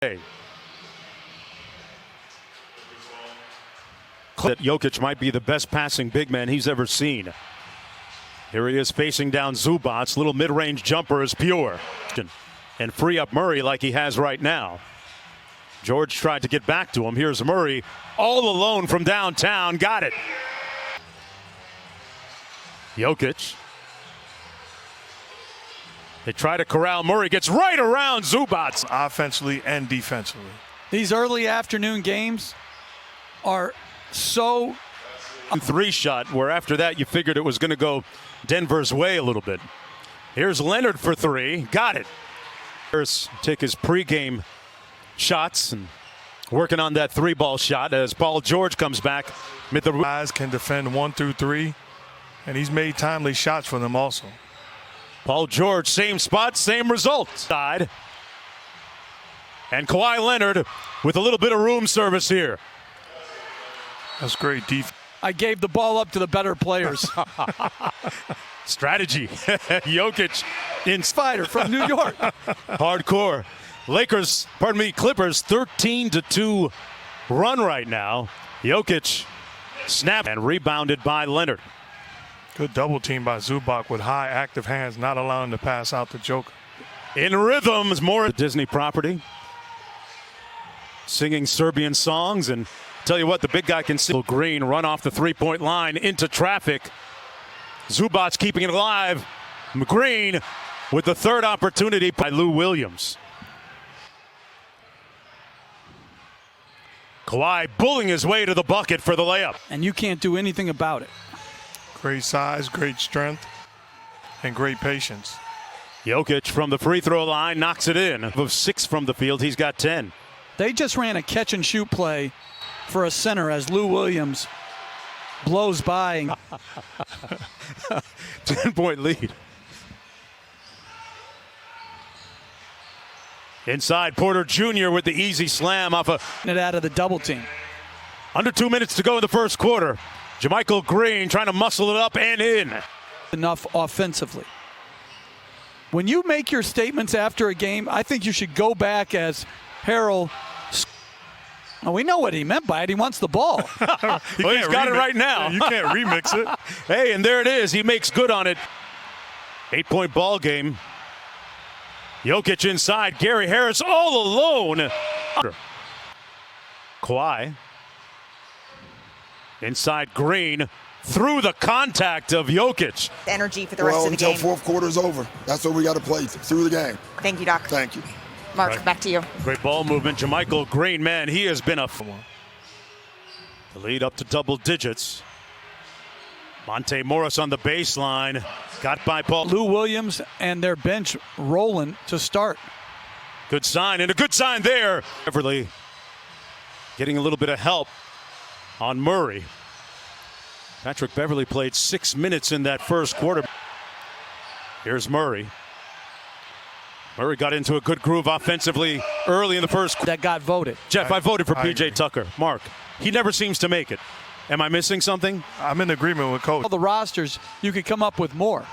That Jokic might be the best passing big man he's ever seen. Here he is facing down Zubac. Little mid-range jumper is pure. And free up Murray like he has right now. George tried to get back to him. Here's Murray all alone from downtown. Got it. Jokic. They try to corral Murray. Gets right around Zubac. Offensively and defensively. These early afternoon games are so... Three shot, where after that you figured it was going to go Denver's way a little bit. Here's Leonard for three. Got it. Harris take his pregame shots and working on that three-ball shot as Paul George comes back. Guys can defend 1 through 3, and he's made timely shots for them also. Paul George, same spot, same result. Side. And Kawhi Leonard with a little bit of room service here. That's great defense. I gave the ball up to the better players. Strategy. Jokic in Spider from New York. Hardcore. Clippers 13-2 run right now. Jokic snapped and rebounded by Leonard. Good double team by Zubac with high active hands, not allowing to pass out to Joker. In rhythms, more Disney property. Singing Serbian songs, and tell you what, the big guy can see. Green run off the three-point line into traffic. Zubac keeping it alive. Green with the third opportunity by Lou Williams. Kawhi bullying his way to the bucket for the layup. And you can't do anything about it. Great size, great strength, and great patience. Jokic from the free throw line knocks it in. Of 6 from the field, he's got 10. They just ran a catch and shoot play for a center as Lou Williams blows by. 10-point lead. Inside, Porter Jr. with the easy slam off it out of the double team. Under 2 minutes to go in the first quarter. JaMychal Green trying to muscle it up and in. Enough offensively. When you make your statements after a game, I think you should go back as Harrell. Well, we know what he meant by it. He wants the ball. Well, he's got it right now. You can't remix it. Hey, and there it is. He makes good on it. 8-point ball game. Jokic inside. Gary Harris all alone. Kawhi. Inside Green. Through the contact of Jokic. Energy for the rest of the game. Until fourth quarter is over. That's what we got to play through the game. Thank you, Doc. Thank you. Mark, Right. back to you. Great ball movement. JaMychal Green, man, he has been the lead up to double digits. Monte Morris on the baseline. Got by Paul. Lou Williams and their bench rolling to start. Good sign, and a good sign there. Beverly getting a little bit of help on Murray. Patrick Beverly played 6 minutes in that first quarter. Here's Murray. Murray got into a good groove offensively early in the first quarter. That got voted. Jeff, I voted for I P.J. agree. Tucker. Mark, he never seems to make it. Am I missing something? I'm in agreement with Coach. All the rosters, you could come up with more.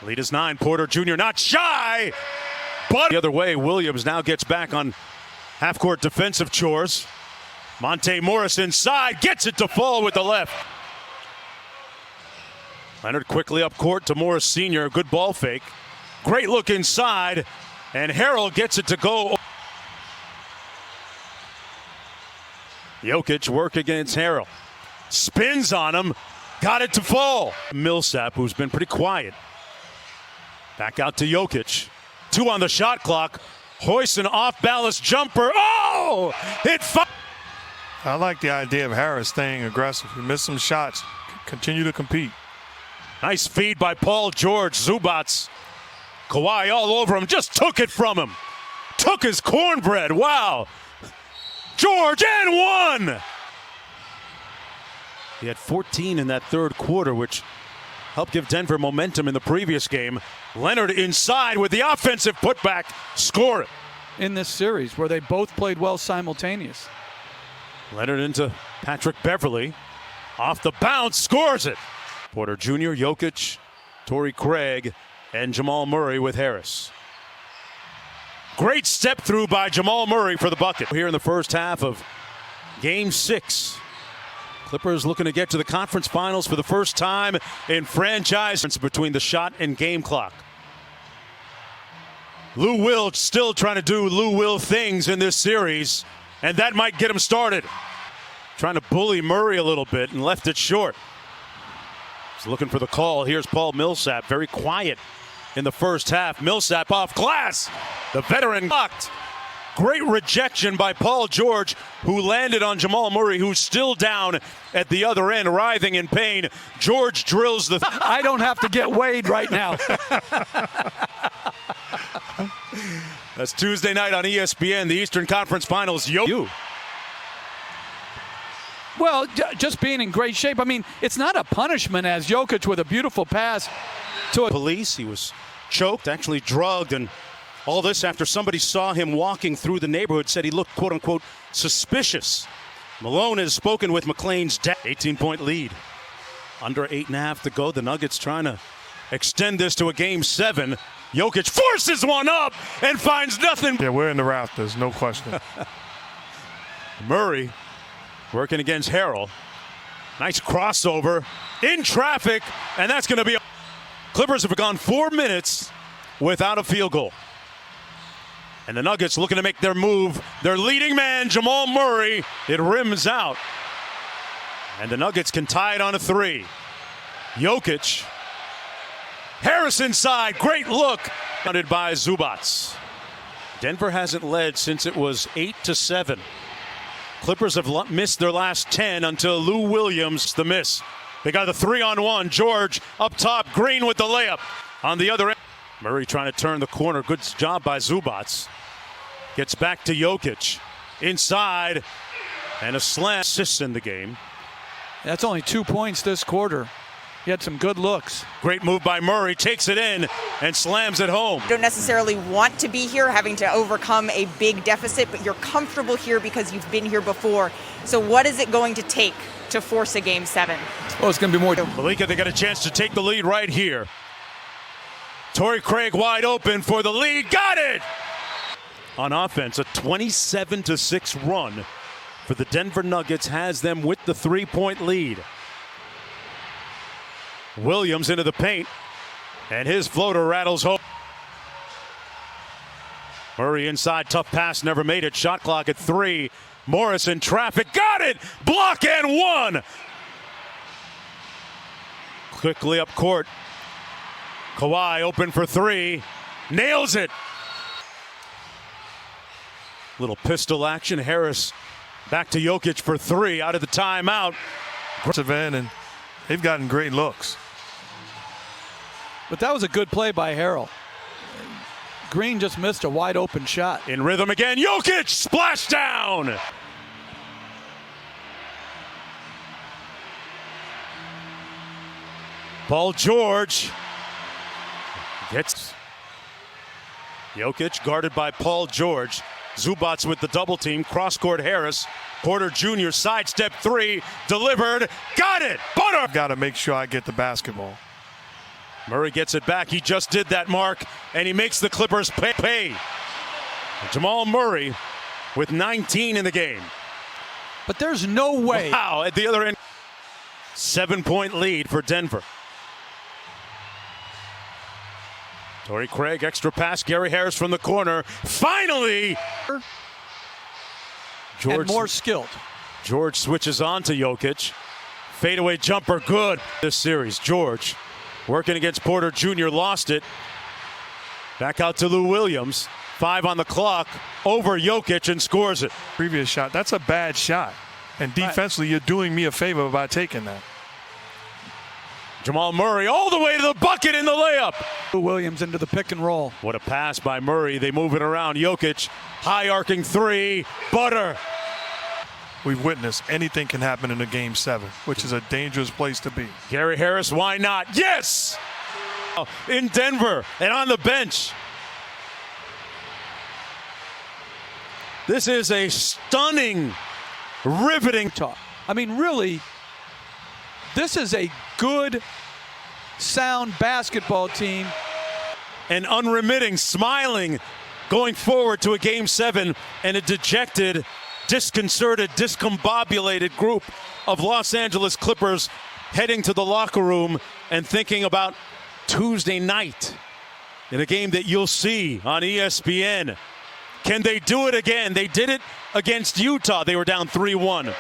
Lead is 9. Porter Jr. not shy. But the other way, Williams now gets back on half-court defensive chores. Monte Morris inside, gets it to fall with the left. Leonard quickly up court to Morris Sr. Good ball fake. Great look inside, and Harrell gets it to go. Jokic work against Harrell. Spins on him, got it to fall. Millsap, who's been pretty quiet. Back out to Jokic. 2 on the shot clock. Hoists an off-balance jumper. Oh! I like the idea of Harris staying aggressive. He missed some shots. Continue to compete. Nice feed by Paul George. Zubac. Kawhi all over him. Just took it from him. Took his cornbread. Wow. George and 1. He had 14 in that third quarter, which helped give Denver momentum in the previous game. Leonard inside with the offensive putback. Score it. In this series where they both played well simultaneous. Leonard into Patrick Beverly. Off the bounce, scores it. Porter Jr., Jokic, Torrey Craig, and Jamal Murray with Harris. Great step through by Jamal Murray for the bucket. Here in the first half of Game 6. Clippers looking to get to the conference finals for the first time in franchise between the shot and game clock. Lou Will still trying to do Lou Will things in this series, and that might get him started. Trying to bully Murray a little bit and left it short. He's looking for the call. Here's Paul Millsap, very quiet in the first half. Millsap off glass. The veteran blocked. Great rejection by Paul George, who landed on Jamal Murray, who's still down at the other end, writhing in pain. George drills the... I don't have to get weighed right now. That's Tuesday night on ESPN, the Eastern Conference Finals. Well, just being in great shape. I mean, it's not a punishment as Jokic with a beautiful pass to a... Police, he was choked, actually drugged, and all this after somebody saw him walking through the neighborhood, said he looked, quote unquote, suspicious. Malone has spoken with McLean's dad. 18-point lead. Under 8.5 to go. The Nuggets trying to extend this to a Game 7. Jokic forces one up and finds nothing. Yeah, we're in the rafters, no question. Murray working against Harrell. Nice crossover in traffic, and that's going to be... Clippers have gone 4 minutes without a field goal. And the Nuggets looking to make their move. Their leading man, Jamal Murray, it rims out. And the Nuggets can tie it on a 3. Jokic. Harris inside. Great look. Funded by Zubac. Denver hasn't led since it was 8-7. Clippers have missed their last 10 until Lou Williams, the miss. They got the 3-on-1. George up top. Green with the layup. On the other end. Murray trying to turn the corner. Good job by Zubac. Gets back to Jokic. Inside. And a slam. Assists in the game. That's only 2 points this quarter. He had some good looks. Great move by Murray. Takes it in and slams it home. You don't necessarily want to be here, having to overcome a big deficit, but you're comfortable here because you've been here before. So what is it going to take to force a Game 7? Oh, it's going to be more. Malika, they got a chance to take the lead right here. Torrey Craig wide open for the lead. Got it! On offense, a 27-6 run for the Denver Nuggets has them with the 3-point lead. Williams into the paint, and his floater rattles home. Murray inside, tough pass, never made it. Shot clock at 3. Morris in traffic, got it! Block and one! Quickly up court. Kawhi open for 3. Nails it! Little pistol action. Harris back to Jokic for 3 out of the timeout. And they've gotten great looks. But that was a good play by Harrell. Green just missed a wide open shot. In rhythm again. Jokic splashdown! Paul George gets Jokic guarded by Paul George. Zubac with the double team. Cross-court Harris. Porter Jr. sidestep 3. Delivered. Got it. Butter. Got to make sure I get the basketball. Murray gets it back. He just did that, Mark, and he makes the Clippers pay. Jamal Murray with 19 in the game. But there's no way. Wow, at the other end. 7-point lead for Denver. Torrey Craig, extra pass. Gary Harris from the corner. Finally! And more skilled. George switches on to Jokic. Fadeaway jumper, good. This series, George working against Porter Jr. lost it. Back out to Lou Williams. 5 on the clock. Over Jokic and scores it. Previous shot, that's a bad shot. And defensively, you're doing me a favor by taking that. Jamal Murray all the way to the bucket in the layup. Lou Williams into the pick and roll. What a pass by Murray. They move it around. Jokic, high arcing 3. Butter. We've witnessed anything can happen in a Game 7, which is a dangerous place to be. Gary Harris, why not? Yes! In Denver and on the bench. This is a stunning, riveting talk. I mean, really, this is a good, sound basketball team. and unremitting, smiling going forward to a Game 7 and a dejected, disconcerted, discombobulated group of Los Angeles Clippers heading to the locker room and thinking about Tuesday night in a game that you'll see on ESPN. Can they do it again? They did it against Utah. They were down 3-1.